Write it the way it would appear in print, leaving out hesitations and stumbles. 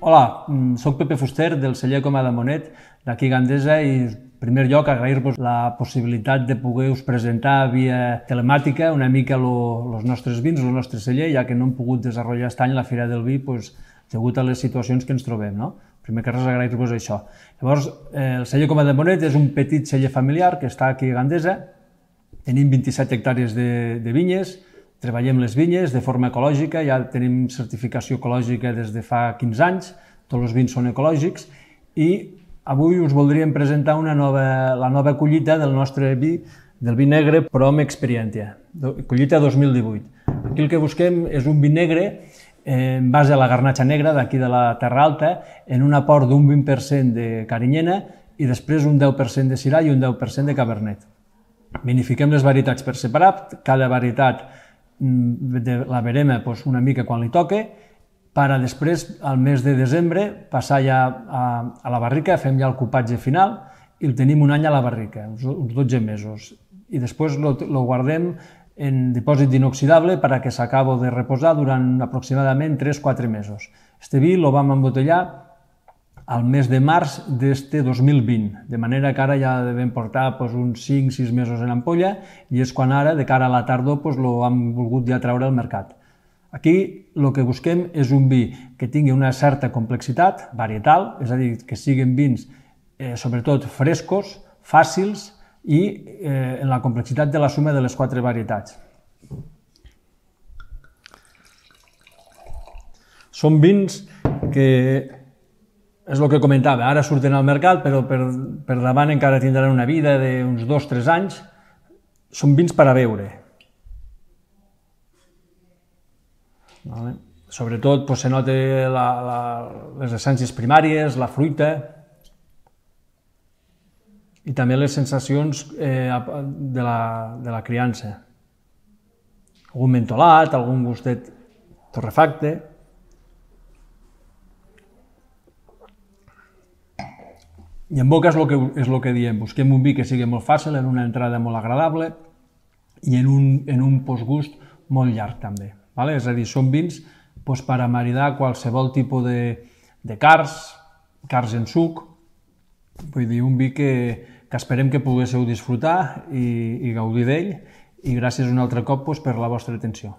Hola, soc Pepe Fuster del celler Coma de Monet d'aquí Gandesa i en primer lloc agrair-vos la possibilitat de poder-vos presentar via telemàtica una mica els nostres vins, el nostre celler, ja que no hem pogut desenvolupar aquest any la Fira del Vi degut a les situacions que ens trobem. Primer que res agrair-vos això. Llavors, el celler Coma de Monet és un petit celler familiar que està aquí a Gandesa. Tenim 27 hectàrees de vinyes, treballem les vinyes de forma ecològica, ja tenim certificació ecològica des de fa 15 anys, tots els vins són ecològics, i avui us voldríem presentar la nova collita del nostre vi, del vi negre Prom Experientia, collita 2018. Aquí el que busquem és un vi negre en base a la garnatxa negra d'aquí de la Terra Alta, en un aport d'un 20% de carinyena i després un 10% de syrah i un 10% de cabernet. Vinifiquem les varietats per separat, cada varietat la verem una mica quan li toque, per a després, al mes de desembre, passar ja a la barrica, fem ja el cupatge final i el tenim un any a la barrica, uns 12 mesos. I després el guardem en dipòsit inoxidable per a que s'acabi de reposar durant aproximadament 3-4 mesos. Este vi el vam embotellar al mes de març d'este 2020, de manera que ara ja devem portar uns 5-6 mesos en ampolla i és quan ara, de cara a la tardor, l'hem volgut ja treure al mercat. Aquí el que busquem és un vi que tingui una certa complexitat varietal, és a dir, que siguin vins sobretot frescos, fàcils i en la complexitat de la suma de les 4 varietats. Són vins que és el que comentava, ara surten al mercat, però per davant encara tindran una vida d'uns 2-3 anys. Són vins per a beure. Sobretot se nota les essències primàries, la fruita i també les sensacions de la criança. Algun mentolat, algun gustet torrefacte. I en boca és el que diem, busquem un vi que sigui molt fàcil, en una entrada molt agradable i en un postgust molt llarg també. És a dir, són vins per a maridar qualsevol tipus de cars en suc, vull dir, un vi que esperem que poguéssiu disfrutar i gaudir d'ell, i gràcies un altre cop per la vostra atenció.